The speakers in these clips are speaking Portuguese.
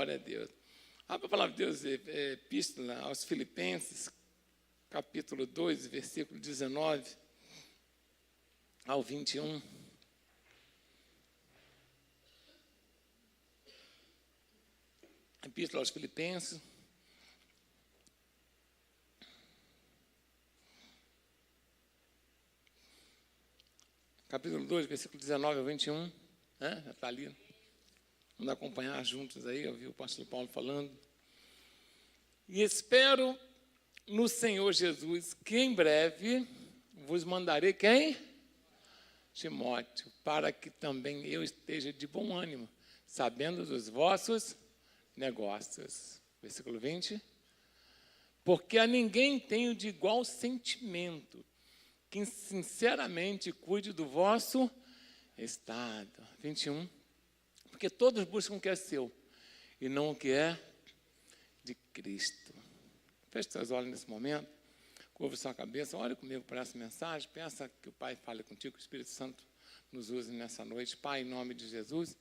Glória a Deus. A palavra de Deus é Epístola aos Filipenses, capítulo 2, versículo 19 ao 21. Epístola aos Filipenses, capítulo 2, versículo 19 ao 21, né? Já está ali. Vamos acompanhar juntos aí, eu vi o pastor Paulo falando. E espero no Senhor Jesus que em breve vos mandarei quem? Timóteo, para que também eu esteja de bom ânimo, sabendo dos vossos negócios. Versículo 20. Porque a ninguém tenho de igual sentimento, que sinceramente cuide do vosso estado. 21. Porque todos buscam o que é seu, e não o que é de Cristo. Feche seus olhos nesse momento, curva sua cabeça, olhe comigo para essa mensagem, peça que o Pai fale contigo, que o Espírito Santo nos use nessa noite. Pai, em nome de Jesus,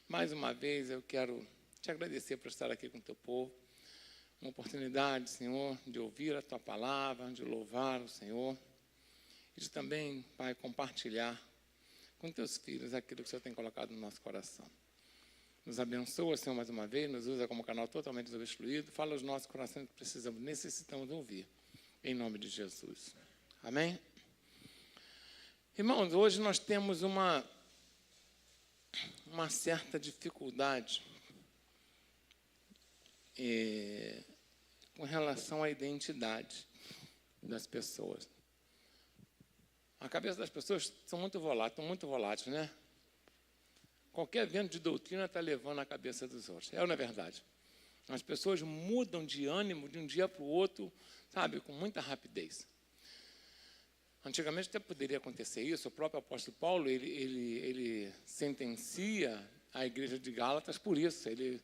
mais uma vez eu quero te agradecer por estar aqui com o teu povo. Uma oportunidade, Senhor, de ouvir a tua palavra, de louvar o Senhor, e de também, Pai, compartilhar com teus filhos aquilo que o Senhor tem colocado no nosso coração. Nos abençoa, Senhor, mais uma vez, nos usa como canal totalmente desobstruído, fala aos nossos corações que precisamos, necessitamos ouvir, em nome de Jesus. Amém? Irmãos, hoje nós temos uma certa dificuldade com relação à identidade das pessoas. A cabeça das pessoas estão muito voláteis, né? Qualquer vento de doutrina está levando a cabeça dos outros. É ou não é verdade? As pessoas mudam de ânimo de um dia para o outro, sabe, com muita rapidez. Antigamente até poderia acontecer isso. O próprio apóstolo Paulo, ele sentencia a igreja de Gálatas por isso. Ele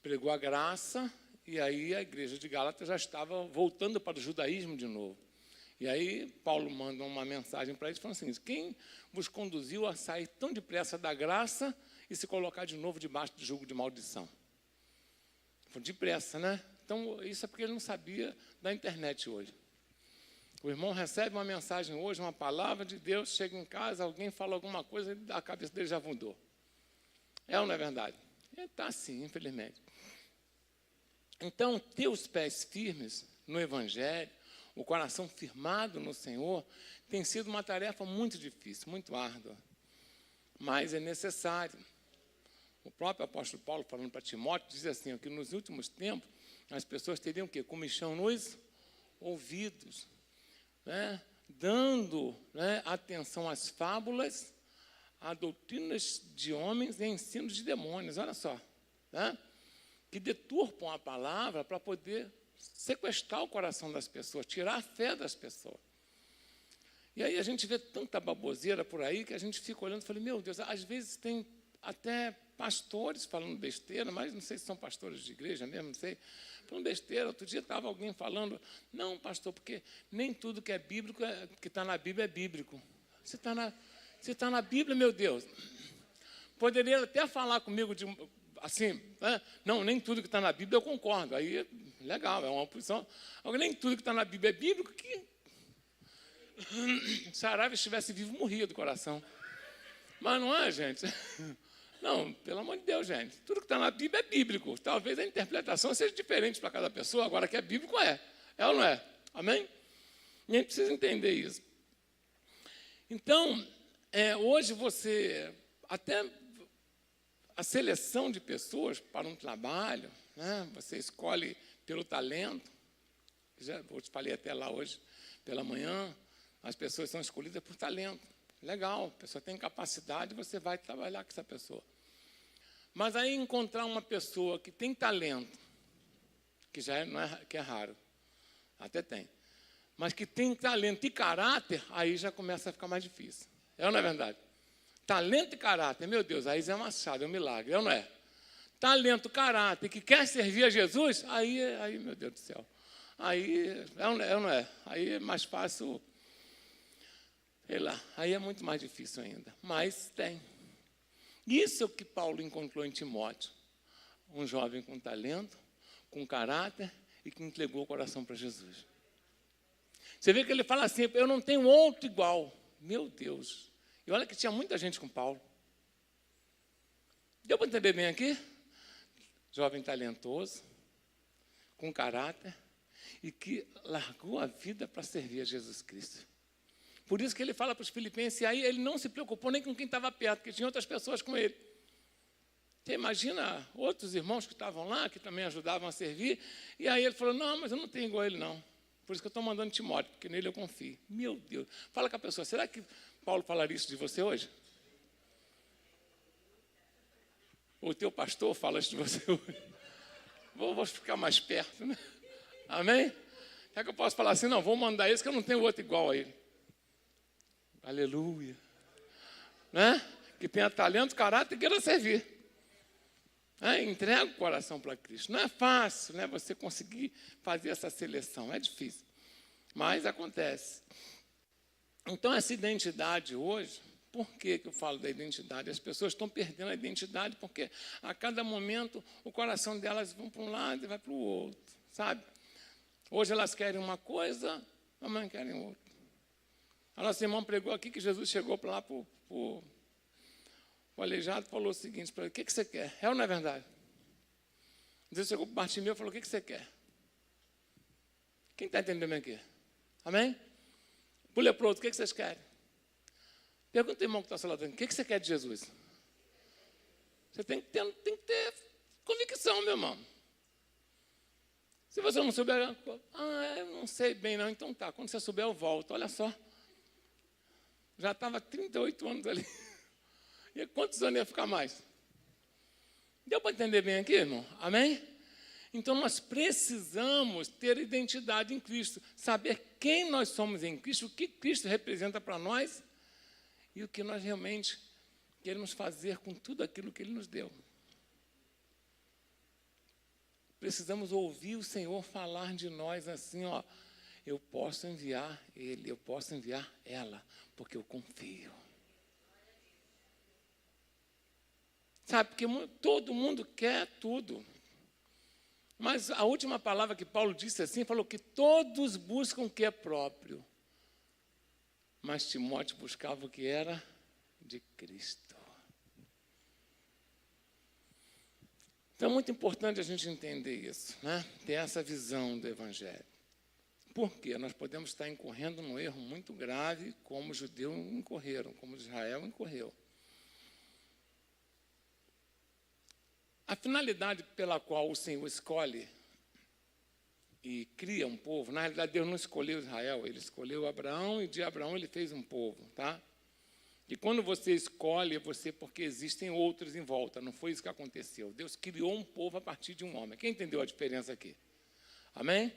pregou a graça e aí a igreja de Gálatas já estava voltando para o judaísmo de novo. E aí Paulo manda uma mensagem para eles falando assim: quem vos conduziu a sair tão depressa da graça e se colocar de novo debaixo do jugo de maldição? Foi depressa, né? Então, isso é porque ele não sabia da internet hoje. O irmão recebe uma mensagem hoje, uma palavra de Deus, chega em casa, alguém fala alguma coisa, a cabeça dele já mudou. É ou não é verdade? Está assim, infelizmente. Então, ter os pés firmes no Evangelho, o coração firmado no Senhor, tem sido uma tarefa muito difícil, muito árdua, mas é necessário. O próprio apóstolo Paulo, falando para Timóteo, diz assim, que nos últimos tempos as pessoas teriam o quê? Comichão nos ouvidos, né? Dando, né, atenção às fábulas, a doutrinas de homens e ensinos de demônios, olha só, né? Que deturpam a palavra para poder sequestrar o coração das pessoas, tirar a fé das pessoas. E aí a gente vê tanta baboseira por aí que a gente fica olhando e fala, meu Deus, às vezes tem até pastores falando besteira, mas não sei se são pastores de igreja mesmo, não sei, falando besteira. Outro dia estava alguém falando, não, pastor, porque nem tudo que é bíblico, que está na Bíblia é bíblico. Se está na Bíblia, meu Deus, poderia até falar comigo assim, né? Não, nem tudo que está na Bíblia eu concordo. Aí, legal, é uma posição. Agora, nem tudo que está na Bíblia é bíblico, que se Saraiva estivesse vivo, morria do coração. Mas não é, gente? Não, pelo amor de Deus, gente. Tudo que está na Bíblia é bíblico. Talvez a interpretação seja diferente para cada pessoa, agora que é bíblico é. É ou não é? Amém? E a gente precisa entender isso. Então, hoje você, até a seleção de pessoas para um trabalho, né? Você escolhe pelo talento. Eu te falei até lá hoje, pela manhã, as pessoas são escolhidas por talento. Legal, a pessoa tem capacidade, você vai trabalhar com essa pessoa. Mas aí encontrar uma pessoa que tem talento, que que é raro, até tem, mas que tem talento e caráter, aí já começa a ficar mais difícil. É ou não é verdade? Talento e caráter, meu Deus, aí Zé Machado, é um milagre, é ou não é? Talento, caráter, que quer servir a Jesus, aí meu Deus do céu, aí é ou não é? Aí é mais fácil, sei lá, aí é muito mais difícil ainda, mas tem. Isso é o que Paulo encontrou em Timóteo, Um jovem com talento, com caráter e que entregou o coração para Jesus. Você vê que ele fala assim, eu não tenho outro igual. Meu Deus. E olha que tinha muita gente com Paulo. Deu para entender bem aqui? Jovem talentoso, com caráter e que largou a vida para servir a Jesus Cristo. Por isso que ele fala para os filipenses, e aí ele não se preocupou nem com quem estava perto, porque tinha outras pessoas com ele. Você imagina outros irmãos que estavam lá, que também ajudavam a servir, e aí ele falou, não, mas eu não tenho igual a ele, não. Por isso que eu estou mandando Timóteo, porque nele eu confio. Meu Deus. Fala com a pessoa, será que Paulo falaria isso de você hoje? O teu pastor fala isso de você hoje? Vou ficar mais perto, né? Amém? É que eu posso falar assim, não, vou mandar esse que eu não tenho outro igual a ele. Aleluia. Né? Que tenha talento, caráter e queira servir. Entrega o coração para Cristo. Não é fácil, né, você conseguir fazer essa seleção. É difícil. Mas acontece. Então, essa identidade hoje, por que eu falo da identidade? As pessoas estão perdendo a identidade porque a cada momento o coração delas vai para um lado e vai para o outro. Sabe? Hoje elas querem uma coisa, amanhã querem outra. A nossa irmã pregou aqui que Jesus chegou para lá para o aleijado e falou o seguinte para ele, o que você quer? É ou não é verdade? Jesus chegou para o Bartimeu e falou, o que você quer? Quem está entendendo aqui? Amém? Para o leproso, o que vocês querem? Pergunta ao irmão que está ao seu lado, o que você quer de Jesus? Você tem que ter convicção, meu irmão. Se você não souber, eu não sei bem não, então tá, quando você souber eu volto, olha só. Já estava 38 anos ali. E quantos anos ia ficar mais? Deu para entender bem aqui, irmão? Amém? Então, nós precisamos ter identidade em Cristo. Saber quem nós somos em Cristo, o que Cristo representa para nós e o que nós realmente queremos fazer com tudo aquilo que Ele nos deu. Precisamos ouvir o Senhor falar de nós assim, ó. Eu posso enviar ele, eu posso enviar ela, porque eu confio. Sabe, porque todo mundo quer tudo. Mas a última palavra que Paulo disse assim, falou que todos buscam o que é próprio. Mas Timóteo buscava o que era de Cristo. Então é muito importante a gente entender isso, né? Ter essa visão do Evangelho. Por quê? Nós podemos estar incorrendo num erro muito grave, como os judeus incorreram, como Israel incorreu. A finalidade pela qual o Senhor escolhe e cria um povo, na realidade Deus não escolheu Israel, Ele escolheu Abraão e de Abraão Ele fez um povo, tá? E quando você escolhe, é você porque existem outros em volta, não foi isso que aconteceu. Deus criou um povo a partir de um homem. Quem entendeu a diferença aqui? Amém?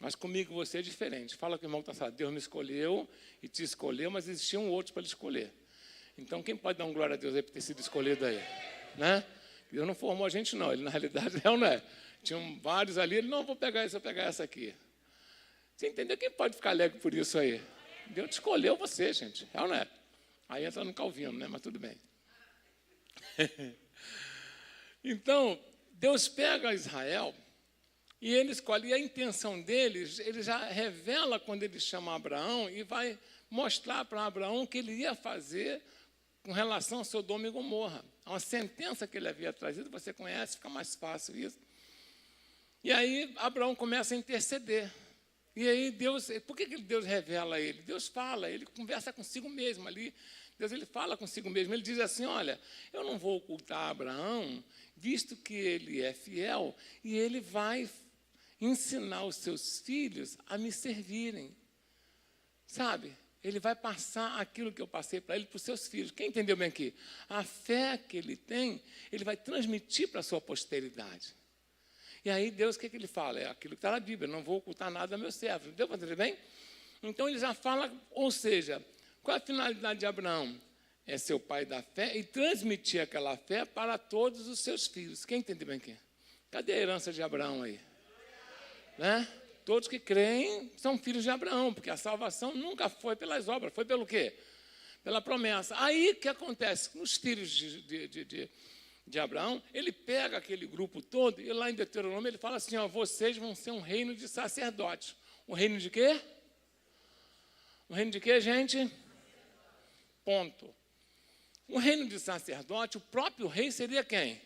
Mas comigo você é diferente. Fala com o irmão que está falando, Deus me escolheu e te escolheu, mas existiam outros para ele escolher. Então, quem pode dar um glória a Deus aí por ter sido escolhido aí? Né? Deus não formou a gente, não. Ele, na realidade, não é. Tinham vários ali, ele, não, vou pegar essa, vou pegar essa aqui. Você entendeu? Quem pode ficar alegre por isso aí? Deus escolheu você, gente. É ou não é? Aí entra no Calvino, né? Mas tudo bem. Então, Deus pega Israel e ele escolhe. E a intenção deles, ele já revela quando ele chama Abraão e vai mostrar para Abraão o que ele ia fazer com relação a Sodoma e Gomorra. Uma sentença que ele havia trazido, você conhece, fica mais fácil isso. E aí Abraão começa a interceder. E aí Deus, por que Deus revela a ele? Deus fala, ele conversa consigo mesmo ali. Deus, ele fala consigo mesmo. Ele diz assim, olha, eu não vou ocultar Abraão, visto que ele é fiel, e ele vai ensinar os seus filhos a me servirem. Sabe? Ele vai passar aquilo que eu passei para ele, para os seus filhos. Quem entendeu bem aqui? A fé que ele tem, ele vai transmitir para a sua posteridade. E aí Deus, o que ele fala? É aquilo que está na Bíblia, não vou ocultar nada a meus servos. Deu para entender bem? Então ele já fala, ou seja, qual é a finalidade de Abraão? É ser o pai da fé e transmitir aquela fé para todos os seus filhos. Quem entendeu bem aqui? Cadê a herança de Abraão aí? Né? Todos que creem são filhos de Abraão, porque a salvação nunca foi pelas obras, foi pelo quê? Pela promessa. Aí o que acontece? Os filhos de de Abraão, ele pega aquele grupo todo e lá em Deuteronômio ele fala assim, ó, vocês vão ser um reino de sacerdotes. Um reino de quê? Um reino de quê, gente? Ponto. Um reino de sacerdote, o próprio rei seria quem?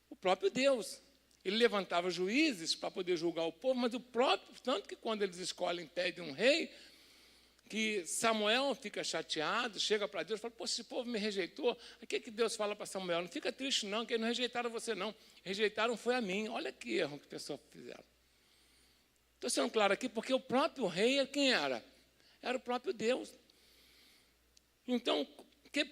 O próprio Deus. Ele levantava juízes para poder julgar o povo, mas o próprio, tanto que quando eles escolhem, pedem um rei, que Samuel fica chateado, chega para Deus e fala, poxa, esse povo me rejeitou. O que Deus fala para Samuel? Não fica triste não, que eles não rejeitaram você não. Rejeitaram foi a mim. Olha que erro que a pessoa fizeram. Estou sendo claro aqui, porque o próprio rei, quem era? Era o próprio Deus. Então,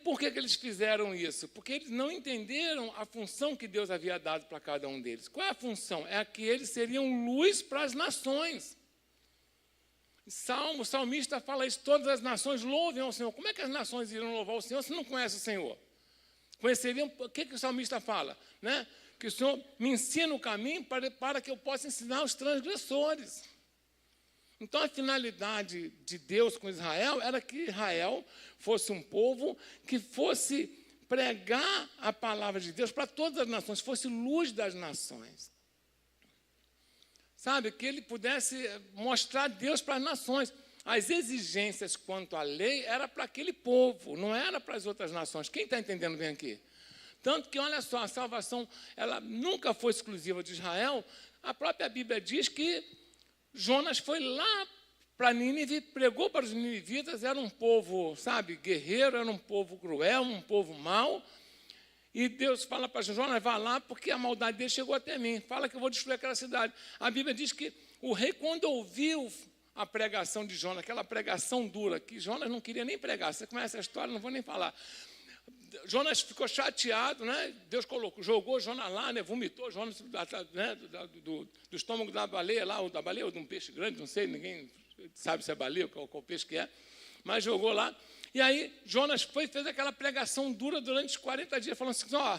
por que eles fizeram isso? Porque eles não entenderam a função que Deus havia dado para cada um deles. Qual é a função? É que eles seriam luz para as nações. O salmista fala isso, todas as nações louvem ao Senhor. Como é que as nações irão louvar o Senhor se não conhecem o Senhor? Conheceriam, o que o salmista fala? Né? Que o Senhor me ensina o caminho para que eu possa ensinar os transgressores. Então, a finalidade de Deus com Israel era que Israel fosse um povo que fosse pregar a palavra de Deus para todas as nações, fosse luz das nações. Sabe, que ele pudesse mostrar Deus para as nações. As exigências quanto à lei era para aquele povo, não era para as outras nações. Quem está entendendo bem aqui? Tanto que, olha só, a salvação ela nunca foi exclusiva de Israel. A própria Bíblia diz que Jonas foi lá para Nínive, pregou para os ninivitas, era um povo, sabe, guerreiro, era um povo cruel, um povo mau. E Deus fala para Jonas, vá lá, porque a maldade dele chegou até mim. Fala que eu vou destruir aquela cidade. A Bíblia diz que o rei, quando ouviu a pregação de Jonas, aquela pregação dura, que Jonas não queria nem pregar. Você conhece a história, não vou nem falar. Jonas ficou chateado, né? Deus jogou Jonas lá, né? Vomitou Jonas, né? do estômago da baleia lá, ou da baleia, ou de um peixe grande, não sei, ninguém sabe se é baleia ou qual peixe que é, mas jogou lá. E aí Jonas fez aquela pregação dura durante 40 dias, falando assim, ó,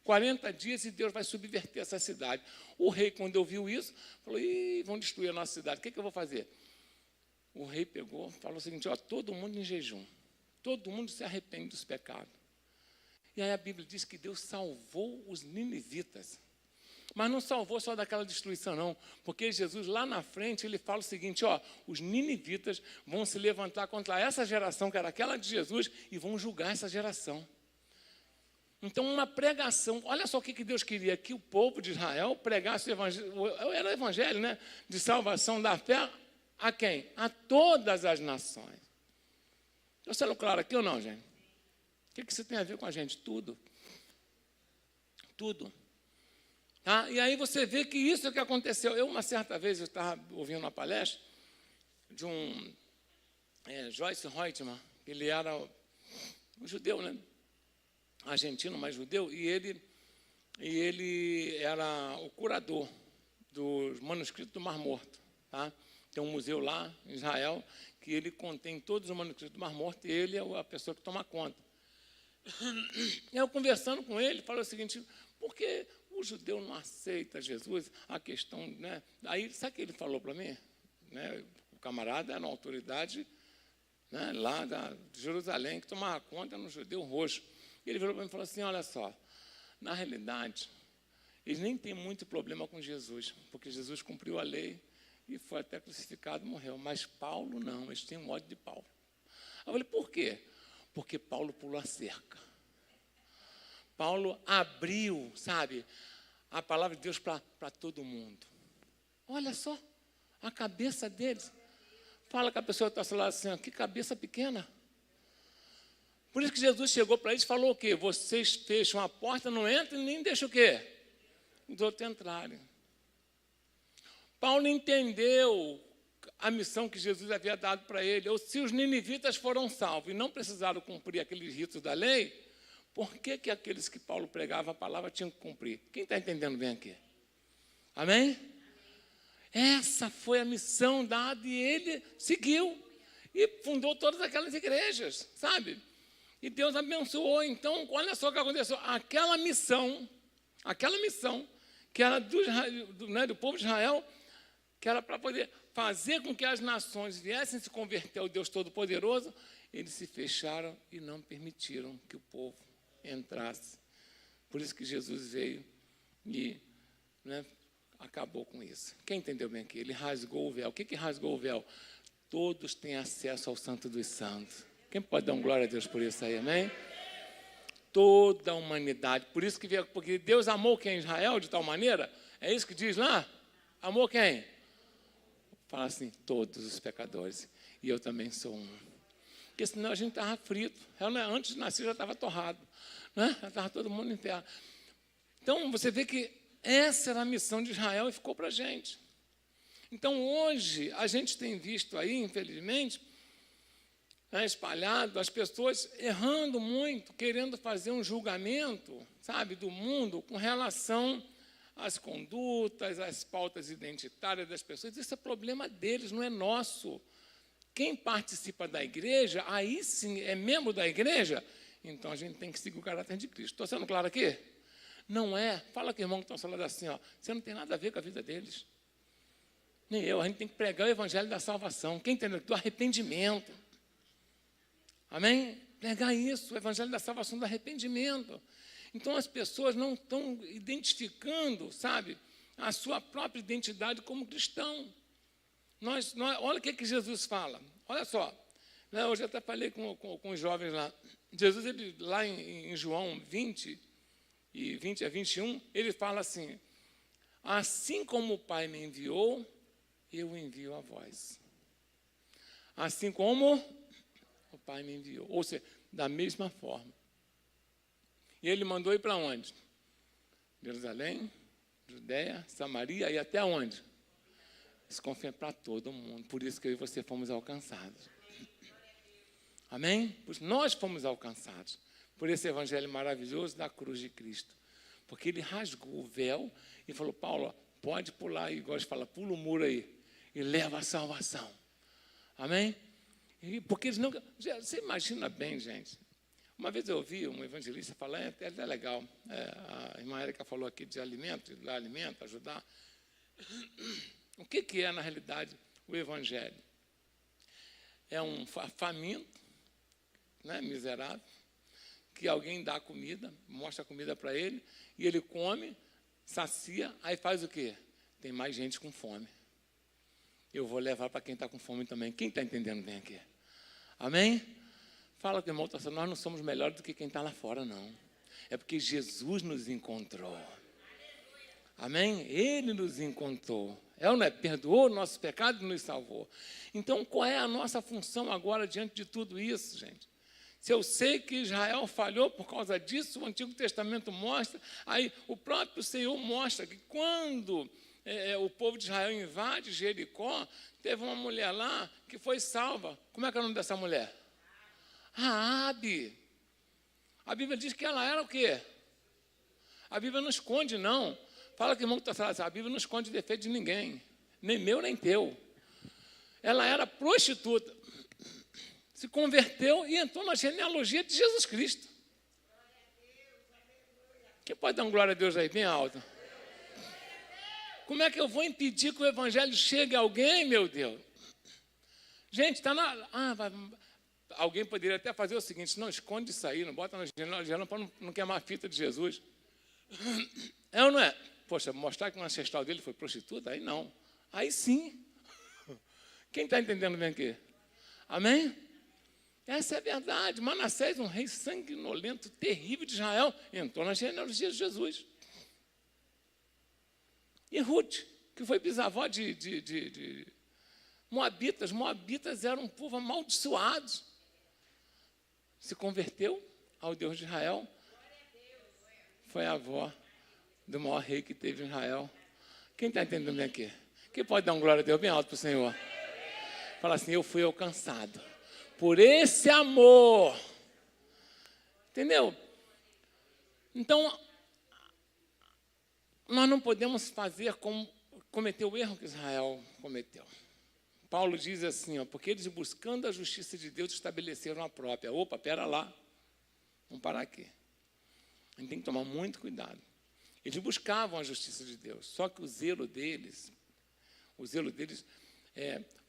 40 dias e Deus vai subverter essa cidade. O rei, quando ouviu isso, falou, ih, vão destruir a nossa cidade, o que eu vou fazer? O rei pegou, falou o seguinte, ó, todo mundo em jejum, todo mundo se arrepende dos pecados. E aí a Bíblia diz que Deus salvou os ninivitas. Mas não salvou só daquela destruição, não. Porque Jesus, lá na frente, ele fala o seguinte, ó, os ninivitas vão se levantar contra essa geração, que era aquela de Jesus, e vão julgar essa geração. Então, uma pregação, olha só o que Deus queria, que o povo de Israel pregasse o evangelho, era o evangelho, né, de salvação da fé a quem? A todas as nações. Estou sendo claro aqui ou não, gente? O que isso tem a ver com a gente? Tudo. Tudo. Tá? E aí você vê que isso é o que aconteceu. Uma certa vez, eu estava ouvindo uma palestra de um Joyce Reutemann, ele era um judeu, né? Argentino, mas judeu, e ele era o curador dos manuscritos do Mar Morto. Tá? Tem um museu lá em Israel que ele contém todos os manuscritos do Mar Morto e ele é a pessoa que toma conta. E eu conversando com ele, falei o seguinte, por que o judeu não aceita Jesus? A questão, né? Aí, sabe o que ele falou para mim? Né? O camarada era uma autoridade, né, lá de Jerusalém, que tomava conta no judeu roxo. E ele virou para mim e falou assim, olha só, na realidade, eles nem têm muito problema com Jesus, porque Jesus cumpriu a lei e foi até crucificado e morreu. Mas Paulo não, eles têm um ódio de Paulo. Eu falei, por quê? Porque Paulo pulou a cerca. Paulo abriu, sabe, a palavra de Deus para todo mundo. Olha só, a cabeça deles. Fala com a pessoa que está lá assim, que cabeça pequena. Por isso que Jesus chegou para eles e falou o quê? Vocês fecham a porta, não entram e nem deixam o quê? Os outros entrarem. Paulo entendeu a missão que Jesus havia dado para ele. Ou se os ninivitas foram salvos e não precisaram cumprir aqueles ritos da lei, por que aqueles que Paulo pregava a palavra tinham que cumprir? Quem está entendendo bem aqui? Amém? Essa foi a missão dada e ele seguiu. E fundou todas aquelas igrejas, sabe? E Deus abençoou. Então, olha só o que aconteceu. Aquela missão que era do povo de Israel, que era para poder fazer com que as nações viessem se converter ao Deus Todo-Poderoso, eles se fecharam e não permitiram que o povo entrasse Por isso que Jesus veio e, né, acabou com isso. Quem entendeu bem aqui? Ele rasgou o véu. O que rasgou o véu? Todos têm acesso ao Santo dos Santos. Quem pode dar glória a Deus por isso aí, amém? Toda a humanidade. Por isso que veio, porque Deus amou quem? Israel de tal maneira? É isso que diz lá? Amou quem? Fala assim, todos os pecadores. E eu também sou um. Porque senão a gente estava frito. Antes de nascer já estava torrado. Né? Já estava todo mundo em terra. Então, você vê que essa era a missão de Israel e ficou para a gente. Então, hoje, a gente tem visto aí, infelizmente, espalhado, as pessoas errando muito, querendo fazer um julgamento, sabe, do mundo com relação às condutas, às pautas identitárias das pessoas. Isso é problema deles, não é nosso. Quem participa da igreja, aí sim é membro da igreja, então a gente tem que seguir o caráter de Cristo. Estou sendo claro aqui? Não é. Fala com o irmão que está falando assim, ó, você não tem nada a ver com a vida deles. Nem eu. A gente tem que pregar o evangelho da salvação. Quem entendeu? Do arrependimento. Amém? Pregar isso, o evangelho da salvação, do arrependimento. Então as pessoas não estão identificando, sabe, a sua própria identidade como cristão. Olha o que Jesus fala. Olha só. Hoje eu até falei com os jovens lá. Jesus, ele, lá em João 20, e 20 a 21, ele fala assim, assim como o Pai me enviou, eu envio a vós. Assim como o Pai me enviou. Ou seja, da mesma forma. E ele mandou ir para onde? Jerusalém, Judéia, Samaria e até onde? Isso confia para todo mundo. Por isso que eu e você fomos alcançados. Amém? Pois nós fomos alcançados por esse evangelho maravilhoso da cruz de Cristo. Porque ele rasgou o véu e falou, Paulo, pode pular aí, igual a gente fala, pula o muro aí e leva a salvação. Amém? E porque eles não... Você imagina bem, gente. Uma vez eu ouvi um evangelista falar, é legal, a irmã Érica falou aqui de alimento, dar alimento, ajudar. O que é, na realidade, o evangelho? É um faminto, né, miserável, que alguém dá comida, mostra a comida para ele, e ele come, sacia, aí faz o quê? Tem mais gente com fome. Eu vou levar para quem está com fome também. Quem está entendendo bem aqui? Amém? Fala com o irmão, nós não somos melhores do que quem está lá fora, não. É porque Jesus nos encontrou. Amém? Ele nos encontrou. É ou não é? Perdoou o nosso pecado e nos salvou. Então, qual é a nossa função agora diante de tudo isso, gente? Se eu sei que Israel falhou por causa disso, o Antigo Testamento mostra, aí o próprio Senhor mostra que quando o povo de Israel invade Jericó, teve uma mulher lá que foi salva. Como é que é o nome dessa mulher? Raabe. A Bíblia diz que ela era o quê? A Bíblia não esconde, não. Fala que o irmão que está falando, a Bíblia não esconde defeito de ninguém, nem meu, nem teu. Ela era prostituta, se converteu e entrou na genealogia de Jesus Cristo. Quem pode dar uma glória a Deus aí, bem alto? Como é que eu vou impedir que o evangelho chegue a alguém, meu Deus? Gente, está na... Alguém poderia até fazer o seguinte, não, esconde isso aí, não bota na genealogia para não queimar a fita de Jesus. É ou não é? Poxa, mostrar que o ancestral dele foi prostituta? Aí não. Aí sim. Quem está entendendo bem aqui? Amém? Essa é a verdade. Manassés, um rei sanguinolento, terrível de Israel, entrou na genealogia de Jesus. E Ruth, que foi bisavó de Moabitas. Moabitas eram um povo amaldiçoado. Se converteu ao Deus de Israel. Foi a avó do maior rei que teve em Israel. Quem está entendendo bem aqui? Quem pode dar uma glória a Deus bem alto para o Senhor? Fala assim, eu fui alcançado por esse amor. Entendeu? Então, nós não podemos fazer como cometer o erro que Israel cometeu. Paulo diz assim, porque eles buscando a justiça de Deus estabeleceram a própria. Opa, pera lá. Vamos parar aqui. A gente tem que tomar muito cuidado. Eles buscavam a justiça de Deus, só que o zelo deles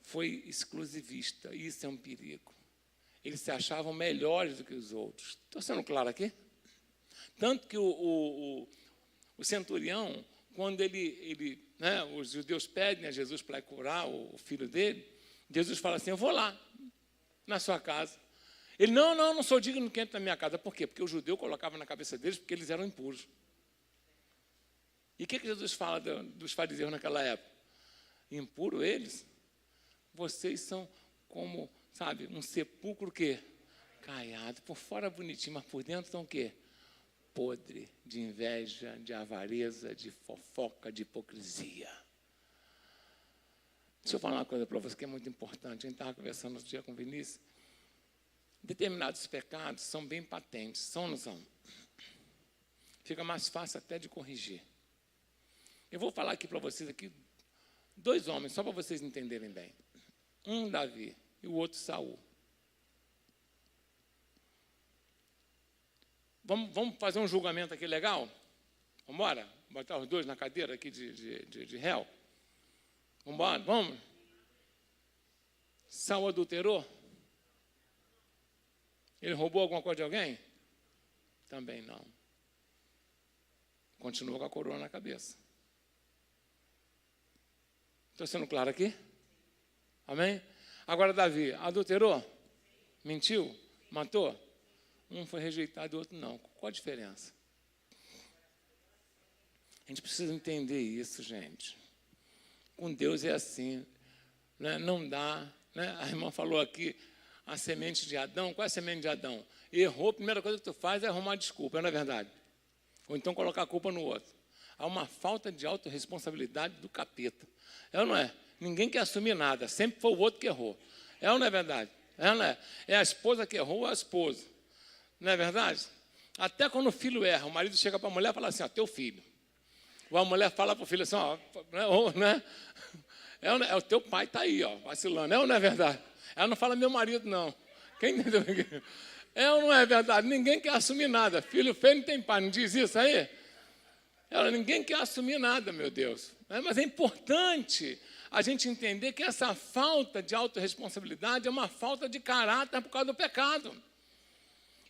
foi exclusivista, e isso é um perigo. Eles se achavam melhores do que os outros. Estou sendo claro aqui? Tanto que o centurião, quando né, os judeus pedem a Jesus para curar o filho dele, Jesus fala assim, eu vou lá, na sua casa. Ele, não sou digno que entre na minha casa. Por quê? Porque o judeu colocava na cabeça deles porque eles eram impuros. E o que Jesus fala dos fariseus naquela época? Impuro eles? Vocês são como, sabe, um sepulcro o quê? Caiado. Por fora bonitinho, mas por dentro estão o quê? Podre, de inveja, de avareza, de fofoca, de hipocrisia. Deixa eu falar uma coisa para você que é muito importante. A gente estava conversando outro dia com o Vinícius. Determinados pecados são bem patentes, são ou não são? Fica mais fácil até de corrigir. Eu vou falar aqui para vocês aqui 2 homens, só para vocês entenderem bem. Um Davi e o outro Saul. Vamos fazer um julgamento aqui legal? Vamos embora? Botar os 2 na cadeira aqui de réu? Vamos embora? Vamos? Saul adulterou? Ele roubou alguma coisa de alguém? Também não. Continua com a coroa na cabeça. Estou sendo claro aqui? Amém? Agora, Davi, adulterou? Mentiu? Matou? Um foi rejeitado e o outro não. Qual a diferença? A gente precisa entender isso, gente. Com Deus é assim. Né? Não dá. Né? A irmã falou aqui, a semente de Adão. Qual é a semente de Adão? Errou, a primeira coisa que tu faz é arrumar desculpa, não é verdade? Ou então colocar a culpa no outro. Há uma falta de autorresponsabilidade do capeta. É ou não é? Ninguém quer assumir nada, sempre foi o outro que errou. É ou não é verdade? É ou não é? É a esposa que errou ou a esposa. Não é verdade? Até quando o filho erra, o marido chega para a mulher e fala assim, ó, teu filho. Ou a mulher fala para o filho assim, ó, né? É o teu pai está aí, ó, vacilando. É ou não é verdade? Ela não fala meu marido, não. Quem entendeu? É ou não é verdade? Ninguém quer assumir nada. Filho feio não tem pai, não diz isso aí? Ninguém quer assumir nada, meu Deus. Mas é importante a gente entender que essa falta de autorresponsabilidade é uma falta de caráter por causa do pecado.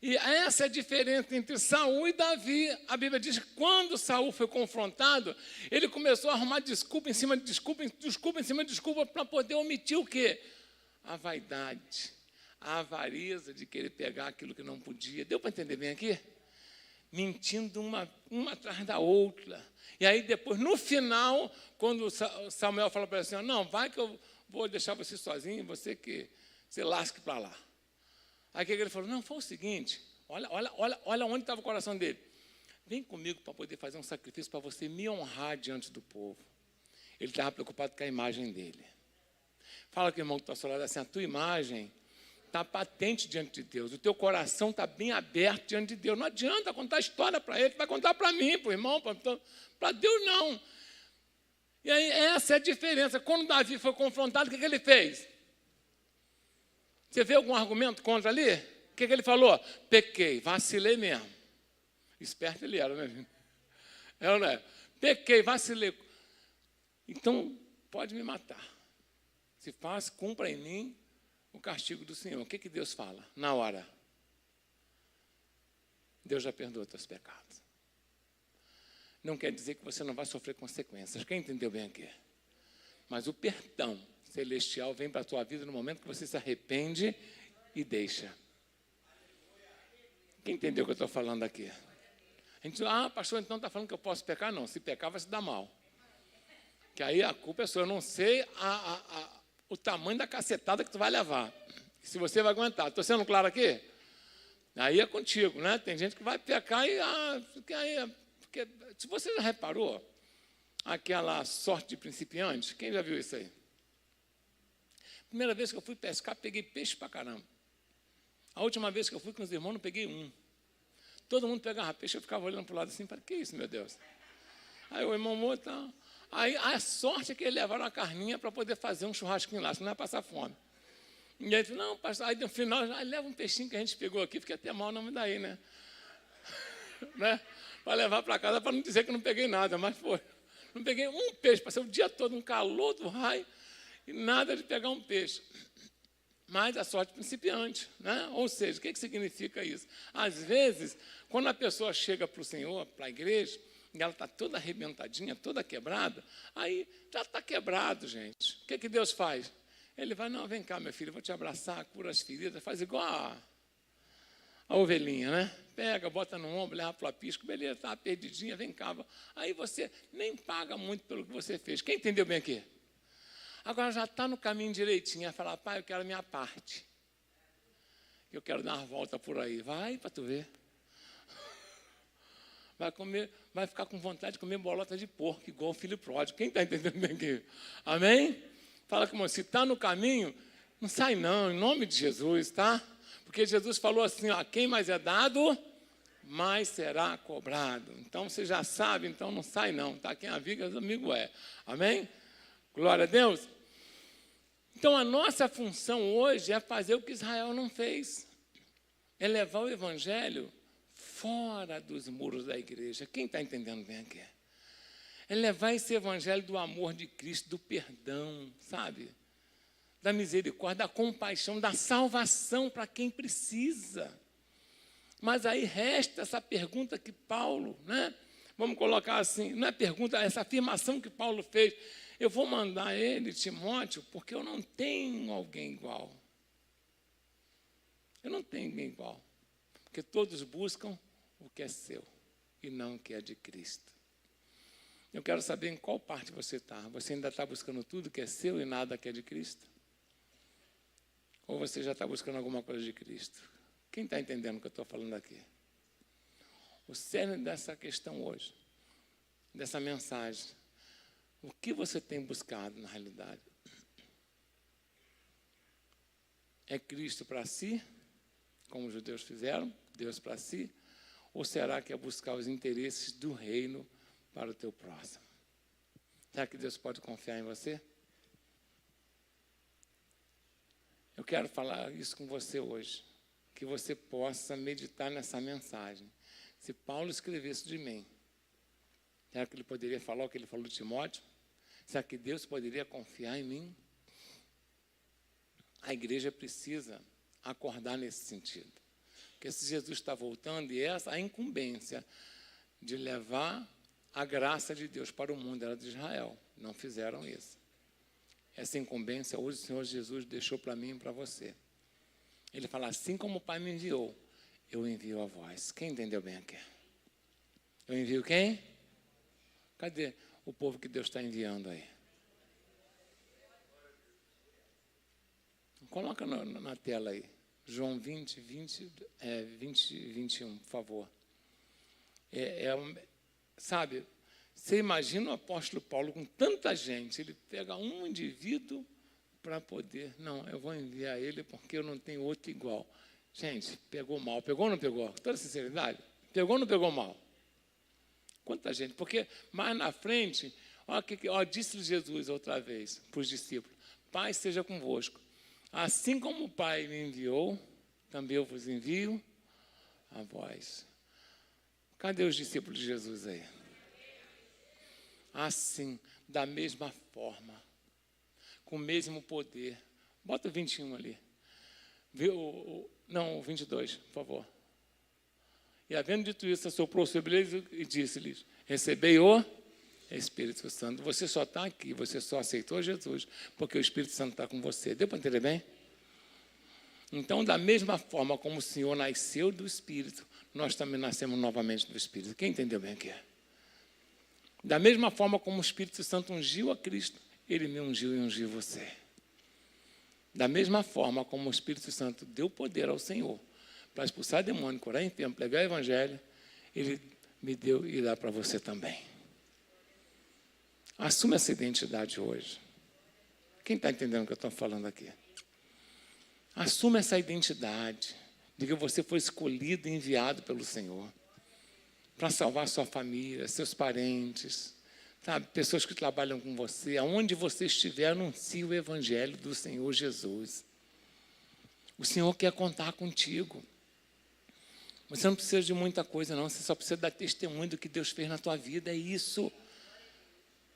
E essa é a diferença entre Saul e Davi. A Bíblia diz que quando Saul foi confrontado, ele começou a arrumar desculpa em cima de desculpa, desculpa em cima de desculpa para poder omitir o quê? A vaidade, a avareza de querer pegar aquilo que não podia. Deu para entender bem aqui? Mentindo uma atrás da outra. E aí depois, no final, quando Samuel fala para ele assim, não, vai que eu vou deixar você sozinho, você que se lasque para lá. Aí que ele falou, não, foi o seguinte, olha onde estava o coração dele. Vem comigo para poder fazer um sacrifício para você me honrar diante do povo. Ele estava preocupado com a imagem dele. Fala com o irmão que está ao seu lado assim, a tua imagem está patente diante de Deus, o teu coração está bem aberto diante de Deus. Não adianta contar história para ele, vai contar para mim, para o irmão, para Deus não. E aí essa é a diferença. Quando Davi foi confrontado, o que ele fez? Você vê algum argumento contra ali? O que ele falou? Pequei, vacilei mesmo. Esperto ele era, né? É ou não é? Pequei, vacilei. Então, pode me matar. Se faz, cumpra em mim o castigo do Senhor. O que Deus fala? Na hora. Deus já perdoou teus pecados. Não quer dizer que você não vai sofrer consequências. Quem entendeu bem aqui? Mas o perdão celestial vem para a tua vida no momento que você se arrepende e deixa. Quem entendeu o que eu estou falando aqui? A gente diz, pastor, então está falando que eu posso pecar? Não, se pecar vai se dar mal. Que aí a culpa é sua. Eu não sei o tamanho da cacetada que tu vai levar. Se você vai aguentar. Estou sendo claro aqui? Aí é contigo, né? Tem gente que vai pecar e... porque, se você já reparou aquela sorte de principiante, quem já viu isso aí? Primeira vez que eu fui pescar, peguei peixe pra caramba. A última vez que eu fui com os irmãos, não peguei um. Todo mundo pegava peixe, eu ficava olhando para o lado assim, para que isso, meu Deus? Aí o irmão morto, tá. Aí a sorte é que eles levaram a carninha para poder fazer um churrasquinho lá, senão não ia passar fome. E aí, não, pastor, aí no final, leva um peixinho que a gente pegou aqui, fiquei até mal o nome daí, né? Né? Para levar para casa, para não dizer que não peguei nada, mas foi. Não peguei um peixe, passei o dia todo um calor do raio, e nada de pegar um peixe. mas a sorte principiante, né? Ou seja, o que significa isso? Às vezes, quando a pessoa chega para o Senhor, para a igreja, e ela está toda arrebentadinha, toda quebrada, aí já está quebrado, gente. O que Deus faz? Ele vai, não, vem cá, meu filho, eu vou te abraçar, cura as feridas, faz igual a ovelhinha, né? Pega, bota no ombro, leva para o apisco, beleza, está perdidinha, vem cá. Aí você nem paga muito pelo que você fez. Quem entendeu bem aqui? Agora já está no caminho direitinho, vai falar, pai, eu quero a minha parte. Eu quero dar uma volta por aí. Vai para tu ver. Vai ficar com vontade de comer bolota de porco, igual o filho pródigo. Quem está entendendo bem aqui? Amém? Fala como se está no caminho, não sai não, em nome de Jesus, tá? Porque Jesus falou assim, ó, quem mais é dado, mais será cobrado. Então, você já sabe, então não sai não, tá? Quem amiga, amigo é. Amém? Glória a Deus. Então, a nossa função hoje é fazer o que Israel não fez. É levar o evangelho fora dos muros da igreja. Quem está entendendo bem aqui? É levar esse evangelho do amor de Cristo, do perdão, sabe? Da misericórdia, da compaixão, da salvação para quem precisa. Mas aí resta essa pergunta que Paulo, né? Vamos colocar assim, não é pergunta, essa afirmação que Paulo fez. Eu vou mandar ele, Timóteo, porque eu não tenho alguém igual. Eu não tenho ninguém igual. Porque todos buscam o que é seu e não o que é de Cristo. Eu quero saber em qual parte você está. Você ainda está buscando tudo que é seu e nada que é de Cristo? Ou você já está buscando alguma coisa de Cristo? Quem está entendendo o que eu estou falando aqui? O cerne dessa questão hoje, dessa mensagem, o que você tem buscado na realidade? É Cristo para si, como os judeus fizeram, Deus para si? Ou será que é buscar os interesses do reino para o teu próximo? Será que Deus pode confiar em você? Eu quero falar isso com você hoje, que você possa meditar nessa mensagem. Se Paulo escrevesse de mim, será que ele poderia falar o que ele falou de Timóteo? Será que Deus poderia confiar em mim? A igreja precisa acordar nesse sentido. Porque se Jesus está voltando, e essa a incumbência de levar a graça de Deus para o mundo era de Israel. Não fizeram isso. Essa incumbência hoje o Senhor Jesus deixou para mim e para você. Ele fala, assim como o Pai me enviou, eu envio a vós. Quem entendeu bem aqui? Eu envio quem? Cadê o povo que Deus está enviando aí? Coloca na tela aí. João 20, 21, por favor. Sabe, você imagina o apóstolo Paulo com tanta gente, ele pega um indivíduo para poder, não, eu vou enviar ele porque eu não tenho outro igual. Gente, pegou mal, pegou ou não pegou? Com toda sinceridade, pegou ou não pegou mal? Quanta gente, porque mais na frente, disse Jesus outra vez para os discípulos, Pai seja convosco, assim como o Pai me enviou, também eu vos envio a vós. Cadê os discípulos de Jesus aí? Assim, da mesma forma, com o mesmo poder. Bota o 21 ali. Não, o 22, por favor. E havendo dito isso, assoprou sobre eles e disse-lhes, recebei o Espírito Santo. Você só está aqui, você só aceitou Jesus, porque o Espírito Santo está com você. Deu para entender bem? Então, da mesma forma como o Senhor nasceu do Espírito, nós também nascemos novamente do Espírito. Quem entendeu bem aqui? Da mesma forma como o Espírito Santo ungiu a Cristo, Ele me ungiu e ungiu você. Da mesma forma como o Espírito Santo deu poder ao Senhor para expulsar demônio, curar enfermo, pregar o Evangelho, Ele me deu e dá para você também. Assuma essa identidade hoje. Quem está entendendo o que eu estou falando aqui? Assuma essa identidade de que você foi escolhido e enviado pelo Senhor para salvar sua família, seus parentes, sabe, pessoas que trabalham com você. Aonde você estiver, anuncie o Evangelho do Senhor Jesus. O Senhor quer contar contigo. Você não precisa de muita coisa, não. Você só precisa dar testemunho do que Deus fez na tua vida. É isso.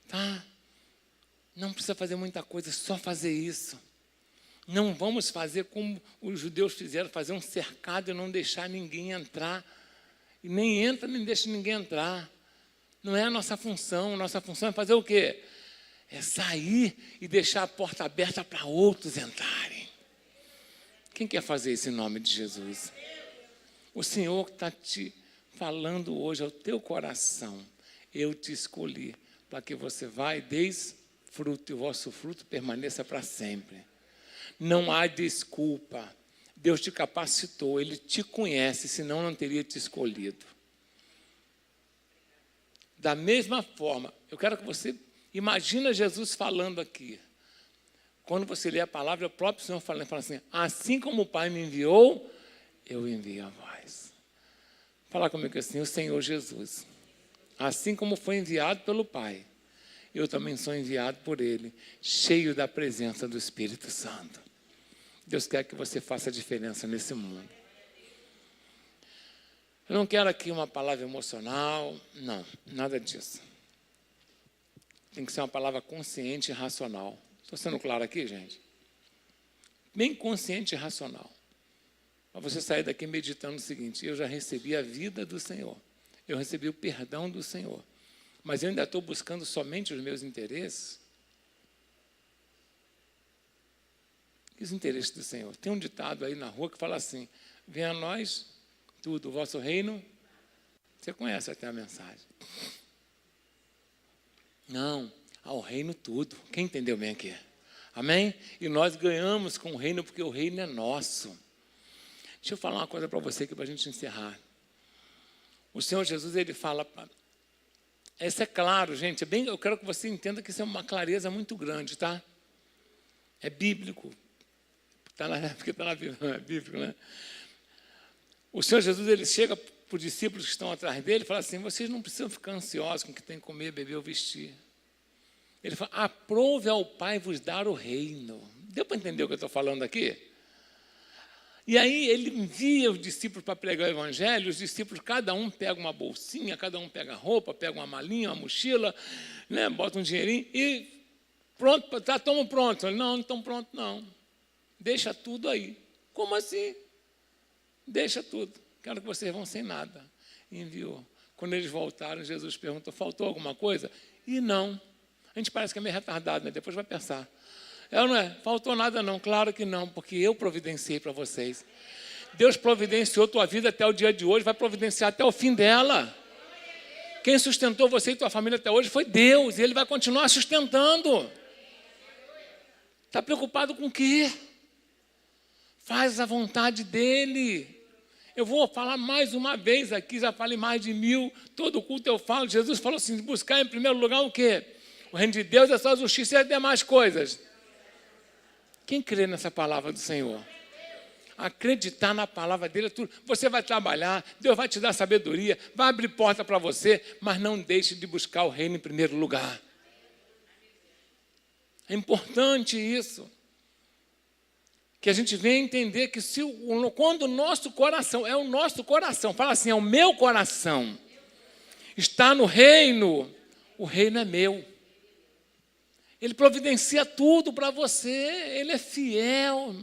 Tá? Não precisa fazer muita coisa, só fazer isso. Não vamos fazer como os judeus fizeram, fazer um cercado e não deixar ninguém entrar. E nem entra, nem deixa ninguém entrar. Não é a nossa função. Nossa função é fazer o quê? É sair e deixar a porta aberta para outros entrarem. Quem quer fazer isso em nome de Jesus? O Senhor está te falando hoje ao teu coração. Eu te escolhi para que você vá e deis fruto, e o vosso fruto permaneça para sempre. Não há desculpa. Deus te capacitou, Ele te conhece, senão não teria te escolhido. Da mesma forma, eu quero que você imagine Jesus falando aqui. Quando você lê a palavra, o próprio Senhor fala assim, assim como o Pai me enviou, eu envio a vós. Fala comigo assim, o Senhor Jesus, assim como foi enviado pelo Pai, eu também sou enviado por Ele, cheio da presença do Espírito Santo. Deus quer que você faça a diferença nesse mundo. Eu não quero aqui uma palavra emocional, não, nada disso. Tem que ser uma palavra consciente e racional. Estou sendo claro aqui, gente? Bem consciente e racional. Para você sair daqui meditando o seguinte, eu já recebi a vida do Senhor. Eu recebi o perdão do Senhor. Mas eu ainda estou buscando somente os meus interesses. E os interesses do Senhor? Tem um ditado aí na rua que fala assim, venha a nós tudo, o vosso reino. Você conhece até a mensagem. Não, ao reino tudo. Quem entendeu bem aqui? Amém? E nós ganhamos com o reino porque o reino é nosso. Deixa eu falar uma coisa para você aqui para a gente encerrar. O Senhor Jesus, Ele fala... Isso é claro, gente. Eu quero que você entenda que isso é uma clareza muito grande, tá? É bíblico. Porque está na Bíblia, não é bíblico, né? O Senhor Jesus, Ele chega para os discípulos que estão atrás dele e fala assim, vocês não precisam ficar ansiosos com o que tem que comer, beber ou vestir. Ele fala, aprove ao Pai vos dar o reino. Deu para entender o que eu estou falando aqui? E aí ele envia os discípulos para pregar o evangelho, os discípulos, cada um pega uma bolsinha, cada um pega roupa, pega uma malinha, uma mochila, né, bota um dinheirinho e pronto, tá, estamos prontos. Não estão prontos, não. Deixa tudo aí. Como assim? Deixa tudo. Quero que vocês vão sem nada. Enviou. Quando eles voltaram, Jesus perguntou, faltou alguma coisa? E não. A gente parece que é meio retardado, né? Depois vai pensar. Não é? Faltou nada não, claro que não, porque eu providenciei para vocês. Deus providenciou tua vida até o dia de hoje, vai providenciar até o fim dela. Quem sustentou você e tua família até hoje foi Deus, e Ele vai continuar sustentando. Está preocupado com o quê? Faz a vontade dEle. Eu vou falar mais uma vez aqui, já falei mais de 1000, todo culto eu falo, Jesus falou assim, buscar em primeiro lugar o quê? O reino de Deus é só a justiça e as demais coisas. Quem crê nessa palavra do Senhor? Acreditar na palavra dele é tudo. Você vai trabalhar, Deus vai te dar sabedoria, vai abrir porta para você, mas não deixe de buscar o reino em primeiro lugar. É importante isso. Que a gente venha entender que quando o nosso coração, é o nosso coração, fala assim, é o meu coração, está no reino, o reino é meu. Ele providencia tudo para você, Ele é fiel.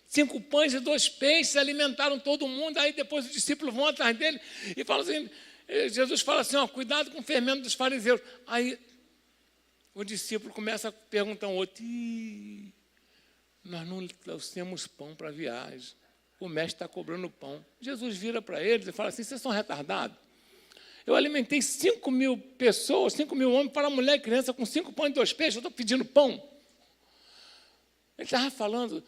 5 pães e 2 peixes alimentaram todo mundo, aí depois os discípulos vão atrás dele e falam assim, Jesus fala assim, cuidado com o fermento dos fariseus. Aí o discípulo começa a perguntar ao outro, nós não temos pão para a viagem, o mestre está cobrando pão. Jesus vira para eles e fala assim, vocês são retardados? Eu alimentei 5.000 pessoas, 5.000 homens, para mulher e criança, com 5 pães e 2 peixes, eu estou pedindo pão. Ele estava falando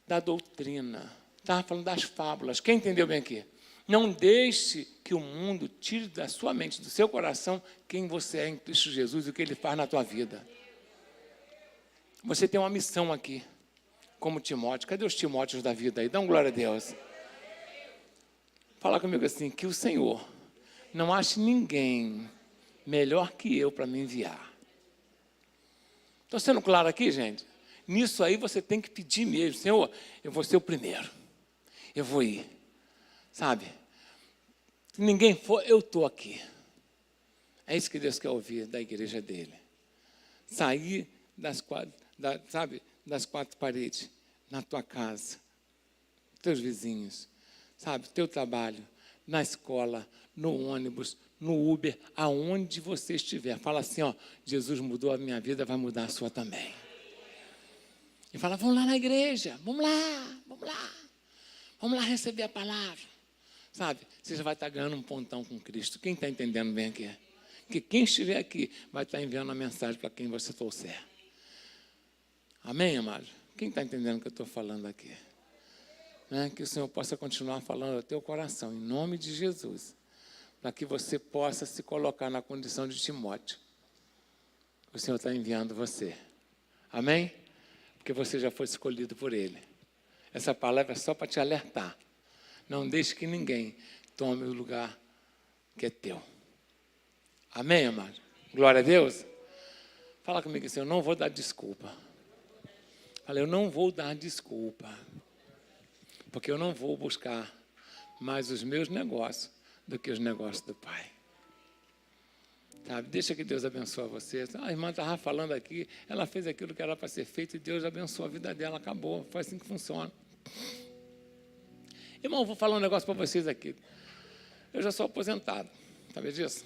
da doutrina, estava falando das fábulas. Quem entendeu bem aqui? Não deixe que o mundo tire da sua mente, do seu coração, quem você é em Cristo Jesus e o que Ele faz na tua vida. Você tem uma missão aqui, como Timóteo. Cadê os Timóteos da vida aí? Dá uma glória a Deus. Fala comigo assim, que o Senhor não ache ninguém melhor que eu para me enviar. Estou sendo claro aqui, gente? Nisso aí você tem que pedir mesmo. Senhor, eu vou ser o primeiro. Eu vou ir. Sabe? Se ninguém for, eu estou aqui. É isso que Deus quer ouvir da igreja dele. Sair das quatro paredes, na tua casa, teus vizinhos, sabe, teu trabalho, na escola, no ônibus, no Uber, aonde você estiver. Fala assim, ó, Jesus mudou a minha vida, vai mudar a sua também. E fala, vamos lá na igreja, vamos lá receber a palavra. Sabe, você já vai estar ganhando um pontão com Cristo. Quem está entendendo bem aqui? Porque quem estiver aqui vai estar enviando a mensagem para quem você trouxer. Amém, amado? Quem está entendendo o que eu estou falando aqui? Que o Senhor possa continuar falando ao teu coração, em nome de Jesus, para que você possa se colocar na condição de Timóteo. O Senhor está enviando você. Amém? Porque você já foi escolhido por Ele. Essa palavra é só para te alertar. Não deixe que ninguém tome o lugar que é teu. Amém, amado? Glória a Deus. Fala comigo assim, eu não vou dar desculpa. Fala, eu não vou dar desculpa. Porque eu não vou buscar mais os meus negócios do que os negócios do Pai. Sabe? Deixa que Deus abençoe você. A irmã estava falando aqui, ela fez aquilo que era para ser feito e Deus abençoou a vida dela, acabou. Foi assim que funciona. Irmão, vou falar um negócio para vocês aqui. Eu já sou aposentado, sabe disso?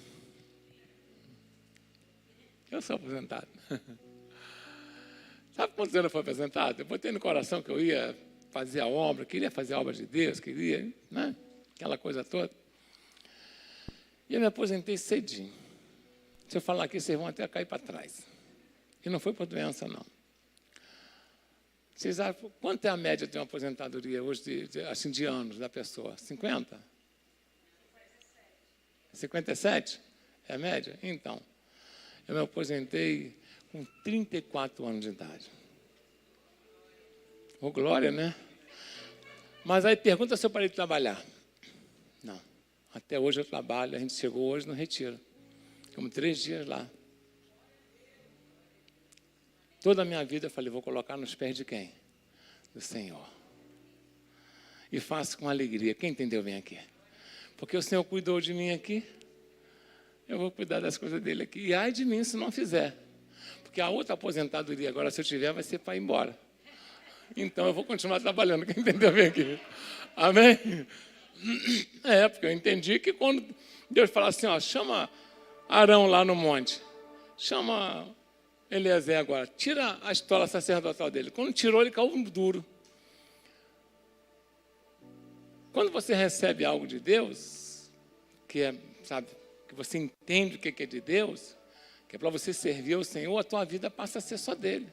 Eu sou aposentado. Sabe quantos anos eu fui aposentado? Eu botei no coração que eu ia fazer a obra, queria fazer a obra de Deus, queria, né? Aquela coisa toda. E eu me aposentei cedinho. Se eu falar aqui, vocês vão até cair para trás. E não foi por doença, não. Vocês acham, quanto é a média de uma aposentadoria hoje, assim, de anos da pessoa? 50? 57? É a média? Então, eu me aposentei com 34 anos de idade. Ô, glória, né? Mas aí pergunta se eu parei de trabalhar. Não. Até hoje eu trabalho, a gente chegou hoje no retiro. Ficamos 3 dias lá. Toda a minha vida eu falei, vou colocar nos pés de quem? Do Senhor. E faço com alegria. Quem entendeu bem aqui? Porque o Senhor cuidou de mim aqui, eu vou cuidar das coisas dele aqui. E ai de mim se não fizer. Porque a outra aposentadoria agora, se eu tiver, vai ser para ir embora. Então eu vou continuar trabalhando. Quem entendeu bem aqui? Amém? Porque eu entendi que quando Deus fala assim, ó, chama Arão lá no monte, chama Eliezer agora, tira a estola sacerdotal dele. Quando tirou, ele caiu duro. Quando você recebe algo de Deus, que é, sabe, que você entende o que é de Deus, que é para você servir ao Senhor, a tua vida passa a ser só dele.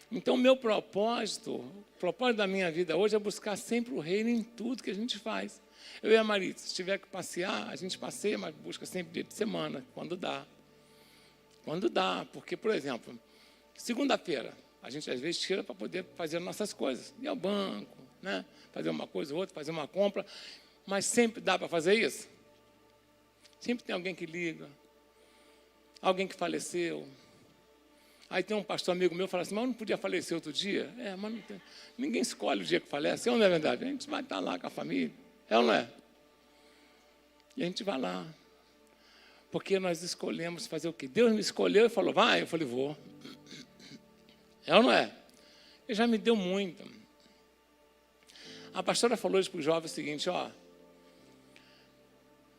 Então, o meu propósito, o propósito da minha vida hoje é buscar sempre o reino em tudo que a gente faz. Eu e a Marita, se tiver que passear, a gente passeia, mas busca sempre dia de semana, quando dá. Quando dá, porque, por exemplo, segunda-feira, a gente às vezes tira para poder fazer nossas coisas. Ir ao banco, né? Fazer uma coisa ou outra, fazer uma compra. Mas sempre dá para fazer isso? Sempre tem alguém que liga, alguém que faleceu. Aí tem um pastor amigo meu que fala assim, mas não podia falecer outro dia? Mas não tem. Ninguém escolhe o dia que falece, não é verdade? A gente vai estar lá com a família, ou não é? E a gente vai lá. Porque nós escolhemos fazer o quê? Deus me escolheu e falou, vai? Eu falei, vou. É ou não é? Ele já me deu muito. A pastora falou isso para os jovens o seguinte, ó,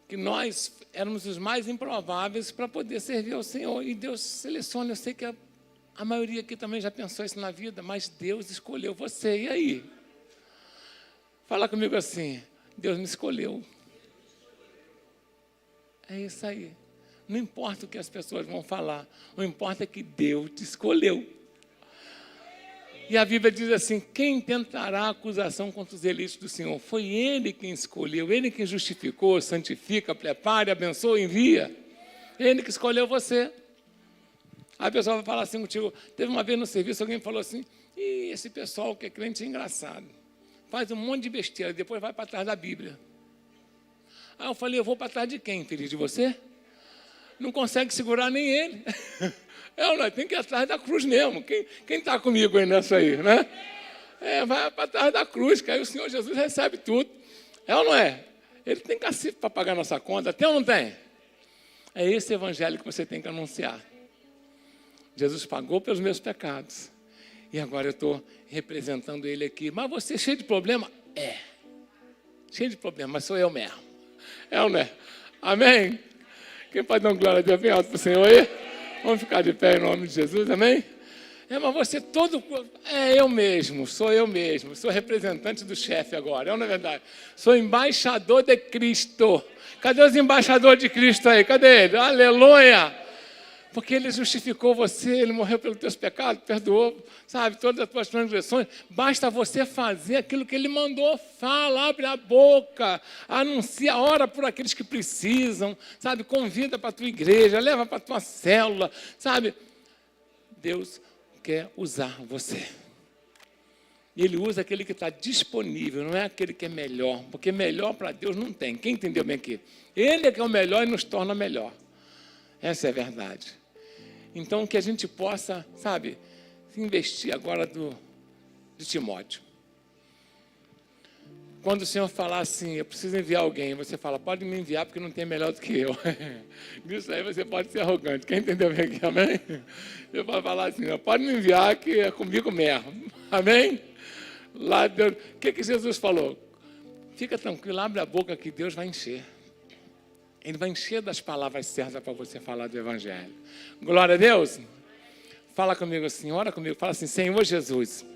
que nós éramos os mais improváveis para poder servir ao Senhor. E Deus seleciona, eu sei que a maioria aqui também já pensou isso na vida, mas Deus escolheu você. E aí? Fala comigo assim, Deus me escolheu. É isso aí. Não importa o que as pessoas vão falar, o importa é que Deus te escolheu. E a Bíblia diz assim, quem tentará acusação contra os eleitos do Senhor? Foi Ele quem escolheu, Ele quem justificou, santifica, prepara, abençoa, envia. Ele que escolheu você. Aí a pessoa vai falar assim contigo, teve uma vez no serviço, alguém falou assim, esse pessoal que é crente é engraçado. Faz um monte de besteira, depois vai para trás da Bíblia. Aí eu falei, eu vou para trás de quem, filho? De você? Não consegue segurar nem ele. Tem que ir atrás da cruz mesmo. Quem está comigo aí nessa aí, né? Vai para trás da cruz, que aí o Senhor Jesus recebe tudo. É ou não é? Ele tem cacife para pagar nossa conta, tem ou não tem? É esse evangelho que você tem que anunciar. Jesus pagou pelos meus pecados. E agora eu estou representando ele aqui. Mas você é cheio de problema? É. Cheio de problema, mas sou eu mesmo. É ou não é? Amém? Quem pode dar glória a Deus bem alto para o Senhor aí? Vamos ficar de pé em nome de Jesus, amém? Mas você todo... eu mesmo, sou eu mesmo. Sou representante do chefe agora, é ou não é verdade? Sou embaixador de Cristo. Cadê os embaixadores de Cristo aí? Cadê ele? Aleluia! Porque ele justificou você, ele morreu pelos teus pecados, perdoou, sabe, todas as tuas transgressões. Basta você fazer aquilo que ele mandou. Fala, abre a boca, anuncia, ora por aqueles que precisam, sabe, convida para a tua igreja, leva para a tua célula, sabe. Deus quer usar você. E ele usa aquele que está disponível, não é aquele que é melhor, porque melhor para Deus não tem. Quem entendeu bem aqui? Ele é que é o melhor e nos torna melhor. Essa é a verdade. Então, que a gente possa, sabe, investir agora de Timóteo. Quando o Senhor falar assim, eu preciso enviar alguém, você fala, pode me enviar porque não tem melhor do que eu. Isso aí você pode ser arrogante. Quem entendeu bem aqui, amém? Você pode falar assim, pode me enviar que é comigo mesmo. Amém? Lá Deus, o que Jesus falou? Fica tranquilo, abre a boca que Deus vai encher. Ele vai encher das palavras certas para você falar do Evangelho. Glória a Deus. Fala comigo assim, ora comigo. Fala assim, Senhor Jesus,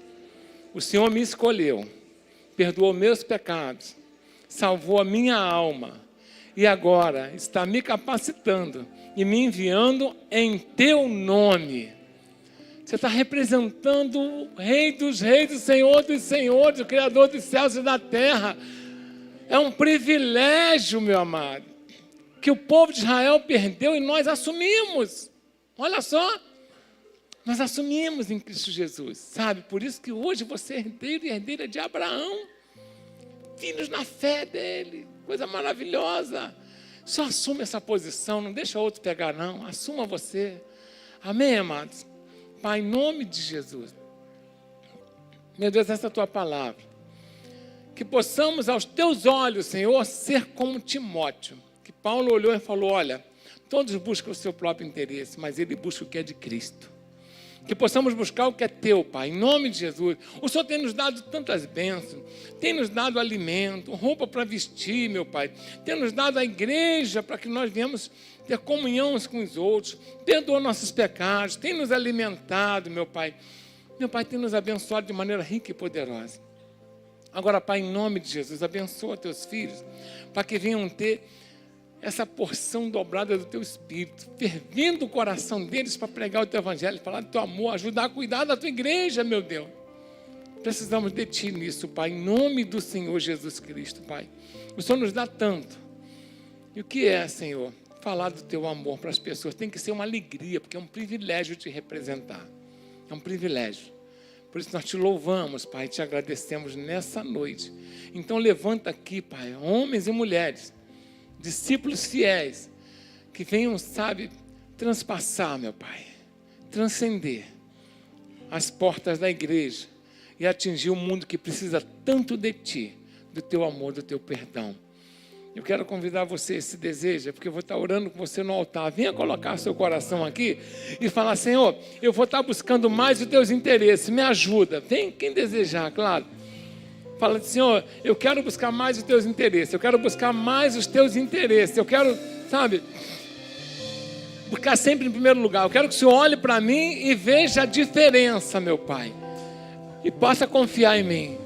o Senhor me escolheu, perdoou meus pecados, salvou a minha alma e agora está me capacitando e me enviando em teu nome. Você está representando o Rei dos Reis, o Senhor dos Senhores, o Criador dos céus e da terra. É um privilégio, meu amado, que o povo de Israel perdeu e nós assumimos. Olha só, nós assumimos em Cristo Jesus, sabe? Por isso que hoje você é herdeiro e herdeira de Abraão, filhos na fé dele, coisa maravilhosa. Só assume essa posição, não deixa outro pegar não, assuma você. Amém, amados? Pai, em nome de Jesus, meu Deus, essa é a tua palavra, que possamos aos teus olhos, Senhor, ser como Timóteo. Que Paulo olhou e falou, olha, todos buscam o seu próprio interesse, mas ele busca o que é de Cristo. Que possamos buscar o que é teu, Pai, em nome de Jesus. O Senhor tem nos dado tantas bênçãos, tem nos dado alimento, roupa para vestir, meu Pai. Tem nos dado a igreja para que nós venhamos ter comunhão uns com os outros. Perdoa nossos pecados, tem nos alimentado, meu Pai. Meu Pai tem nos abençoado de maneira rica e poderosa. Agora, Pai, em nome de Jesus, abençoa teus filhos, para que venham ter essa porção dobrada do teu Espírito, fervendo o coração deles para pregar o teu Evangelho, falar do teu amor, ajudar a cuidar da tua igreja, meu Deus. Precisamos de ti nisso, Pai, em nome do Senhor Jesus Cristo, Pai. O Senhor nos dá tanto. E o que é, Senhor? Falar do teu amor para as pessoas tem que ser uma alegria, porque é um privilégio te representar. É um privilégio. Por isso nós te louvamos, Pai, te agradecemos nessa noite. Então levanta aqui, Pai, homens e mulheres, discípulos fiéis, que venham, sabe, transpassar, meu Pai, transcender as portas da igreja e atingir o mundo que precisa tanto de Ti, do Teu amor, do Teu perdão. Eu quero convidar você, se deseja, porque eu vou estar orando com você no altar. Venha colocar seu coração aqui e falar, Senhor, eu vou estar buscando mais os Teus interesses, me ajuda. Vem quem desejar, claro. Fala, Senhor, eu quero buscar mais os teus interesses, eu quero buscar mais os teus interesses, eu quero, sabe, buscar sempre em primeiro lugar. Eu quero que o Senhor olhe para mim e veja a diferença, meu Pai, e possa confiar em mim.